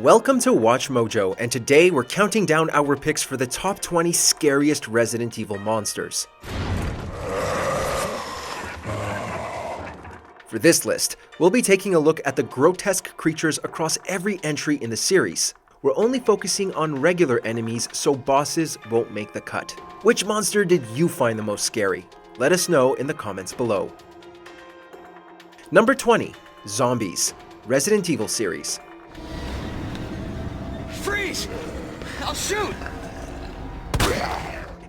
Welcome to WatchMojo, and today we're counting down our picks for the top 20 scariest Resident Evil monsters. For this list, we'll be taking a look at the grotesque creatures across every entry in the series. We're only focusing on regular enemies, so bosses won't make the cut. Which monster did you find the most scary? Let us know in the comments below. Number 20. Zombies, Resident Evil series. Freeze! I'll shoot!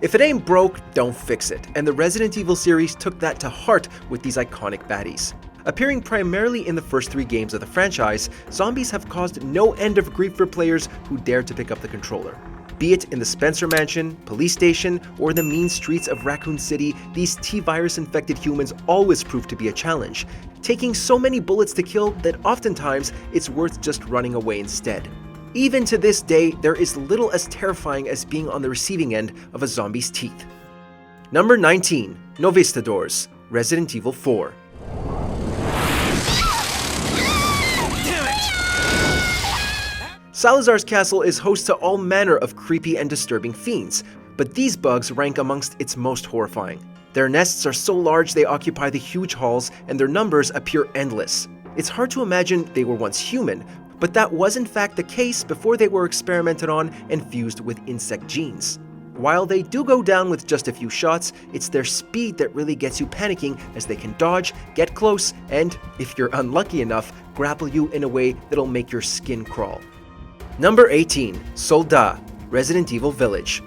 If it ain't broke, don't fix it, and the Resident Evil series took that to heart with these iconic baddies. Appearing primarily in the first 3 games of the franchise, zombies have caused no end of grief for players who dare to pick up the controller. Be it in the Spencer Mansion, police station, or the mean streets of Raccoon City, these T-virus infected humans always prove to be a challenge, taking so many bullets to kill that oftentimes it's worth just running away instead. Even to this day, there is little as terrifying as being on the receiving end of a zombie's teeth. Number 19. Novistadors, Resident Evil 4. Salazar's castle is host to all manner of creepy and disturbing fiends, but these bugs rank amongst its most horrifying. Their nests are so large they occupy the huge halls, and their numbers appear endless. It's hard to imagine they were once human, but that was in fact the case before they were experimented on and fused with insect genes. While they do go down with just a few shots, it's their speed that really gets you panicking, as they can dodge, get close, and, if you're unlucky enough, grapple you in a way that'll make your skin crawl. Number 18. Soldat, Resident Evil Village.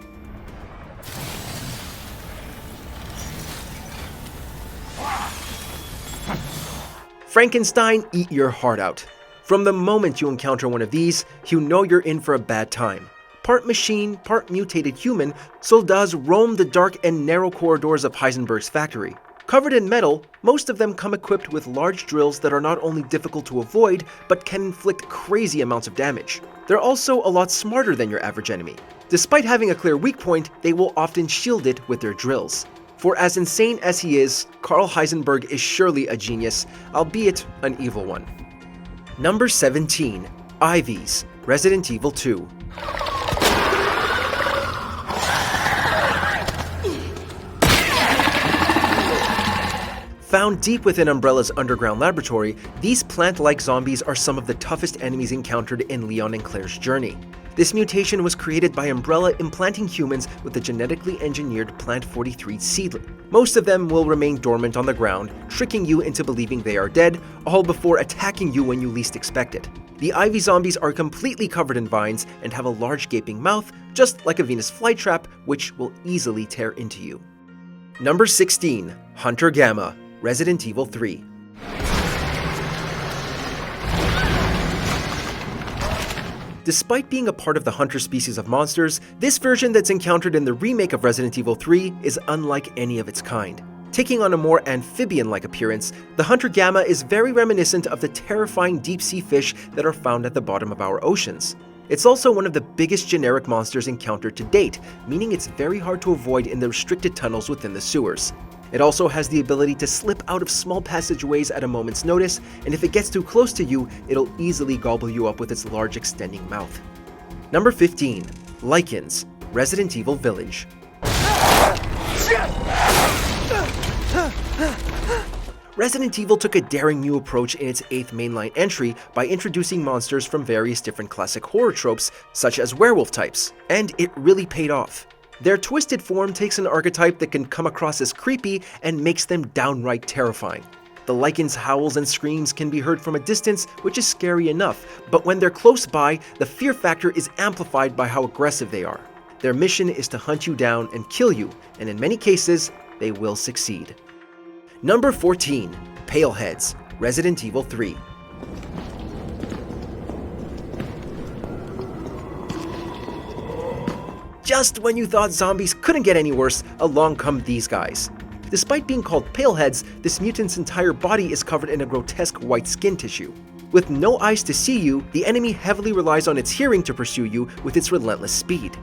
Frankenstein, eat your heart out. From the moment you encounter one of these, you know you're in for a bad time. Part machine, part mutated human, Soldats roam the dark and narrow corridors of Heisenberg's factory. Covered in metal, most of them come equipped with large drills that are not only difficult to avoid, but can inflict crazy amounts of damage. They're also a lot smarter than your average enemy. Despite having a clear weak point, they will often shield it with their drills. For as insane as he is, Karl Heisenberg is surely a genius, albeit an evil one. Number 17. Ivies, Resident Evil 2. Found deep within Umbrella's underground laboratory, these plant-like zombies are some of the toughest enemies encountered in Leon and Claire's journey. This mutation was created by Umbrella implanting humans with the genetically engineered Plant 43 seedling. Most of them will remain dormant on the ground, tricking you into believing they are dead, all before attacking you when you least expect it. The Ivy zombies are completely covered in vines and have a large gaping mouth, just like a Venus flytrap, which will easily tear into you. Number 16. Hunter Gamma, Resident Evil 3. Despite being a part of the Hunter species of monsters, this version that's encountered in the remake of Resident Evil 3 is unlike any of its kind. Taking on a more amphibian-like appearance, the Hunter Gamma is very reminiscent of the terrifying deep-sea fish that are found at the bottom of our oceans. It's also one of the biggest generic monsters encountered to date, meaning it's very hard to avoid in the restricted tunnels within the sewers. It also has the ability to slip out of small passageways at a moment's notice, and if it gets too close to you, it'll easily gobble you up with its large extending mouth. Number 15. Lycans, Resident Evil Village. Resident Evil took a daring new approach in its 8th mainline entry by introducing monsters from various different classic horror tropes, such as werewolf types, and it really paid off. Their twisted form takes an archetype that can come across as creepy and makes them downright terrifying. The Lycans' howls and screams can be heard from a distance, which is scary enough, but when they're close by, the fear factor is amplified by how aggressive they are. Their mission is to hunt you down and kill you, and in many cases, they will succeed. Number 14. Paleheads, Resident Evil 3. Just when you thought zombies couldn't get any worse, along come these guys. Despite being called paleheads, this mutant's entire body is covered in a grotesque white skin tissue. With no eyes to see you, the enemy heavily relies on its hearing to pursue you with its relentless speed.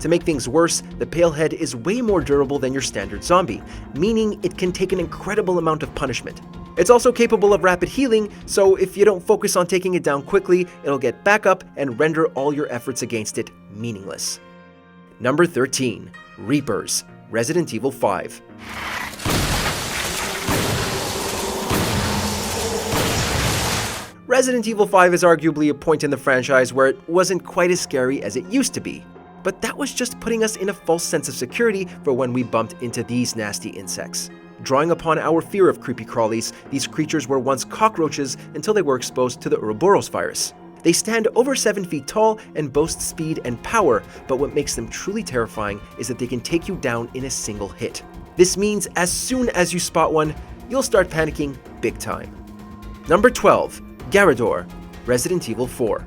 To make things worse, the palehead is way more durable than your standard zombie, meaning it can take an incredible amount of punishment. It's also capable of rapid healing, so if you don't focus on taking it down quickly, it'll get back up and render all your efforts against it meaningless. Number 13. Reapers, Resident Evil 5. Resident Evil 5 is arguably a point in the franchise where it wasn't quite as scary as it used to be, but that was just putting us in a false sense of security for when we bumped into these nasty insects. Drawing upon our fear of creepy crawlies, these creatures were once cockroaches until they were exposed to the Ouroboros virus. They stand over 7 feet tall and boast speed and power, but what makes them truly terrifying is that they can take you down in a single hit. This means as soon as you spot one, you'll start panicking big time. Number 12. Garrador, Resident Evil 4.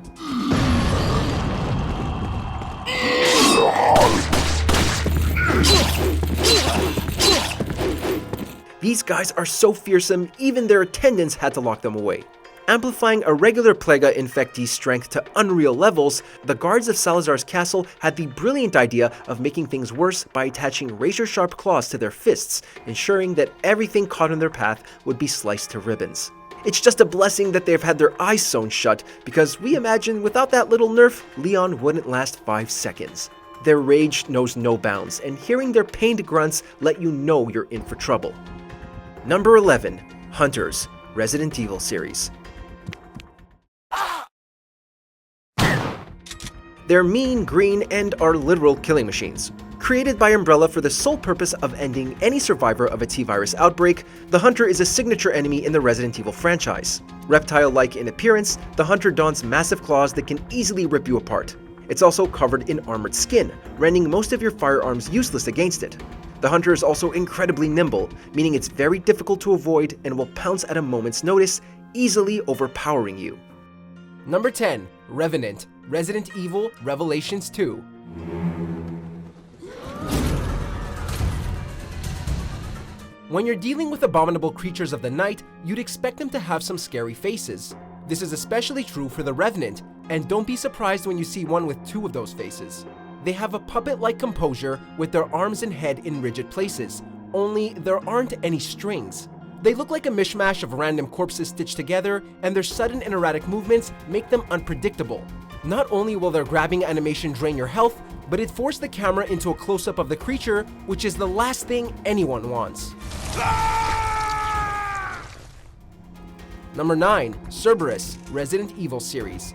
These guys are so fearsome, even their attendants had to lock them away. Amplifying a regular Plaga infectee's strength to unreal levels, the guards of Salazar's castle had the brilliant idea of making things worse by attaching razor-sharp claws to their fists, ensuring that everything caught in their path would be sliced to ribbons. It's just a blessing that they've had their eyes sewn shut, because we imagine without that little nerf, Leon wouldn't last 5 seconds. Their rage knows no bounds, and hearing their pained grunts let you know you're in for trouble. Number 11. Hunters, Resident Evil series. They're mean, green, and are literal killing machines. Created by Umbrella for the sole purpose of ending any survivor of a T-virus outbreak, the Hunter is a signature enemy in the Resident Evil franchise. Reptile-like in appearance, the Hunter dons massive claws that can easily rip you apart. It's also covered in armored skin, rendering most of your firearms useless against it. The Hunter is also incredibly nimble, meaning it's very difficult to avoid and will pounce at a moment's notice, easily overpowering you. Number 10. Revenant, Resident Evil Revelations 2. When you're dealing with abominable creatures of the night, you'd expect them to have some scary faces. This is especially true for the Revenant, and don't be surprised when you see one with 2 of those faces. They have a puppet-like composure with their arms and head in rigid places, only there aren't any strings. They look like a mishmash of random corpses stitched together, and their sudden and erratic movements make them unpredictable. Not only will their grabbing animation drain your health, but it forced the camera into a close-up of the creature, which is the last thing anyone wants. Number 9. Cerberus, Resident Evil series.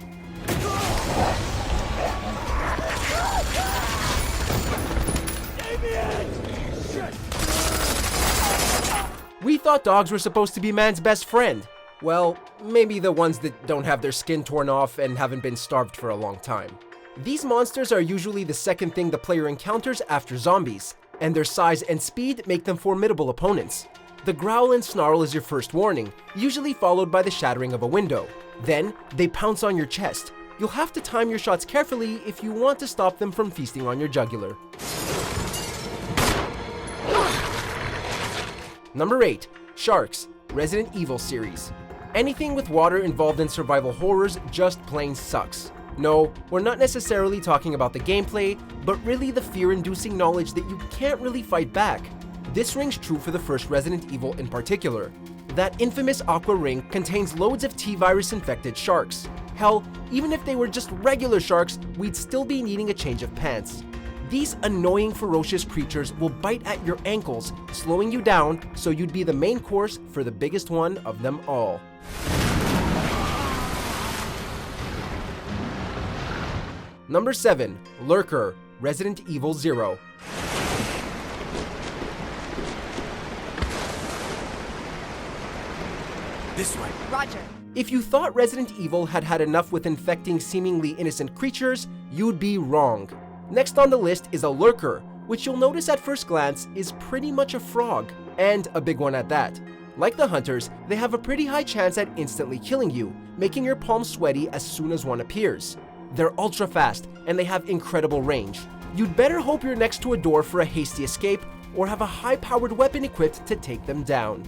We thought dogs were supposed to be man's best friend. Well, maybe the ones that don't have their skin torn off and haven't been starved for a long time. These monsters are usually the second thing the player encounters after zombies, and their size and speed make them formidable opponents. The growl and snarl is your first warning, usually followed by the shattering of a window. Then, they pounce on your chest. You'll have to time your shots carefully if you want to stop them from feasting on your jugular. Number 8. Sharks, Resident Evil series. Anything with water involved in survival horrors just plain sucks. No, we're not necessarily talking about the gameplay, but really the fear-inducing knowledge that you can't really fight back. This rings true for the first Resident Evil in particular. That infamous aqua ring contains loads of T-virus infected sharks. Hell, even if they were just regular sharks, we'd still be needing a change of pants. These annoying, ferocious creatures will bite at your ankles, slowing you down so you'd be the main course for the biggest one of them all. Number 7. Lurker, Resident Evil 0. This way. Roger. If you thought Resident Evil had had enough with infecting seemingly innocent creatures, you'd be wrong. Next on the list is a Lurker, which you'll notice at first glance is pretty much a frog, and a big one at that. Like the Hunters, they have a pretty high chance at instantly killing you, making your palms sweaty as soon as one appears. They're ultra fast, and they have incredible range. You'd better hope you're next to a door for a hasty escape, or have a high-powered weapon equipped to take them down.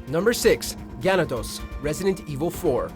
Number 6. Gyanados, Resident Evil 4.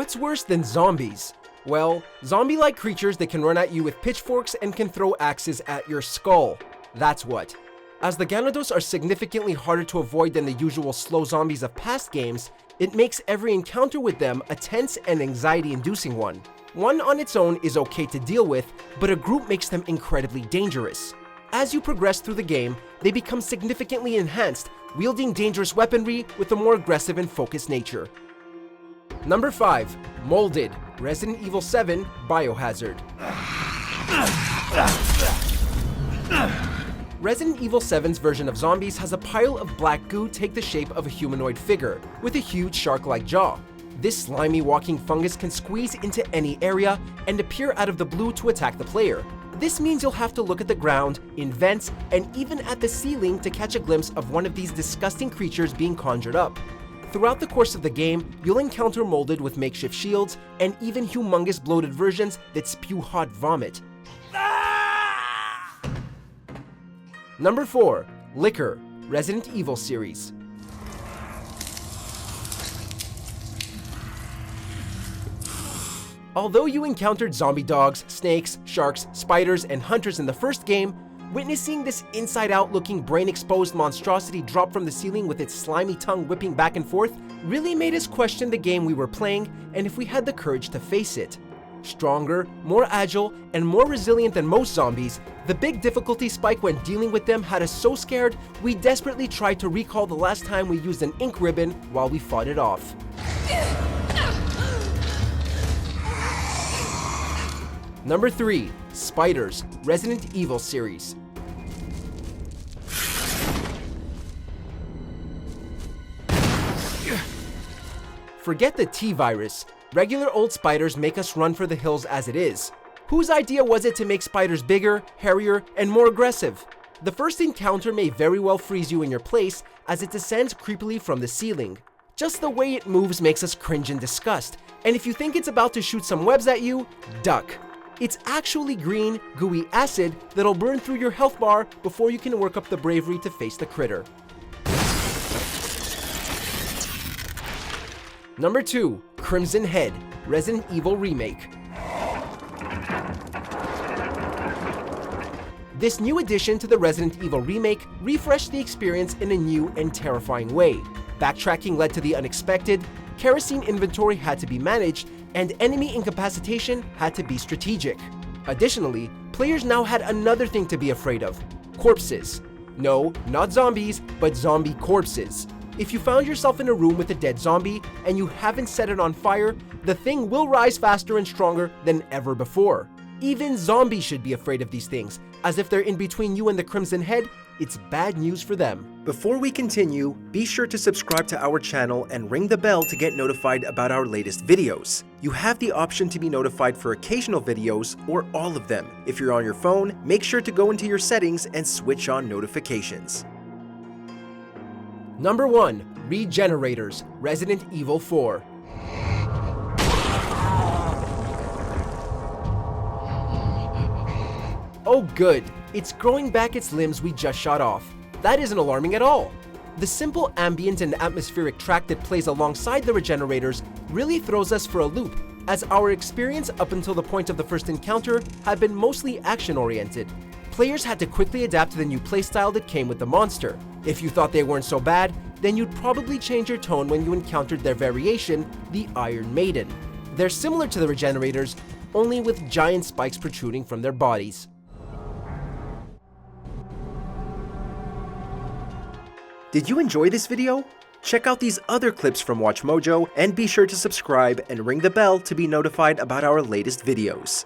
What's worse than zombies? Well, zombie-like creatures that can run at you with pitchforks and can throw axes at your skull. That's what. As the Gyarados are significantly harder to avoid than the usual slow zombies of past games, it makes every encounter with them a tense and anxiety-inducing one. One on its own is okay to deal with, but a group makes them incredibly dangerous. As you progress through the game, they become significantly enhanced, wielding dangerous weaponry with a more aggressive and focused nature. Number 5. Molded, Resident Evil 7 Biohazard. Resident Evil 7's version of zombies has a pile of black goo take the shape of a humanoid figure, with a huge shark-like jaw. This slimy walking fungus can squeeze into any area and appear out of the blue to attack the player. This means you'll have to look at the ground, in vents, and even at the ceiling to catch a glimpse of one of these disgusting creatures being conjured up. Throughout the course of the game, you'll encounter molded with makeshift shields and even humongous bloated versions that spew hot vomit. Number 4. Licker, Resident Evil series. Although you encountered zombie dogs, snakes, sharks, spiders, and hunters in the first game, witnessing this inside-out looking brain-exposed monstrosity drop from the ceiling with its slimy tongue whipping back and forth really made us question the game we were playing and if we had the courage to face it. Stronger, more agile, and more resilient than most zombies, the big difficulty spike when dealing with them had us so scared we desperately tried to recall the last time we used an ink ribbon while we fought it off. Number 3. Spiders, Resident Evil series. Forget the T-virus. Regular old spiders make us run for the hills as it is. Whose idea was it to make spiders bigger, hairier, and more aggressive? The first encounter may very well freeze you in your place as it descends creepily from the ceiling. Just the way it moves makes us cringe in disgust, and if you think it's about to shoot some webs at you, duck. It's actually green, gooey acid that'll burn through your health bar before you can work up the bravery to face the critter. Number 2. Crimson Head, Resident Evil Remake. This new addition to the Resident Evil remake refreshed the experience in a new and terrifying way. Backtracking led to the unexpected, kerosene inventory had to be managed, and enemy incapacitation had to be strategic. Additionally, players now had another thing to be afraid of: corpses. No, not zombies, but zombie corpses. If you found yourself in a room with a dead zombie and you haven't set it on fire, the thing will rise faster and stronger than ever before. Even zombies should be afraid of these things, as if they're in between you and the Crimson Head, it's bad news for them. Before we continue, be sure to subscribe to our channel and ring the bell to get notified about our latest videos. You have the option to be notified for occasional videos or all of them. If you're on your phone, make sure to go into your settings and switch on notifications. Number 1. Regenerators, Resident Evil 4. Oh good, it's growing back its limbs we just shot off. That isn't alarming at all. The simple ambient and atmospheric track that plays alongside the regenerators really throws us for a loop, as our experience up until the point of the first encounter had been mostly action-oriented. Players had to quickly adapt to the new playstyle that came with the monster. If you thought they weren't so bad, then you'd probably change your tone when you encountered their variation, the Iron Maiden. They're similar to the regenerators, only with giant spikes protruding from their bodies. Did you enjoy this video? Check out these other clips from WatchMojo and be sure to subscribe and ring the bell to be notified about our latest videos.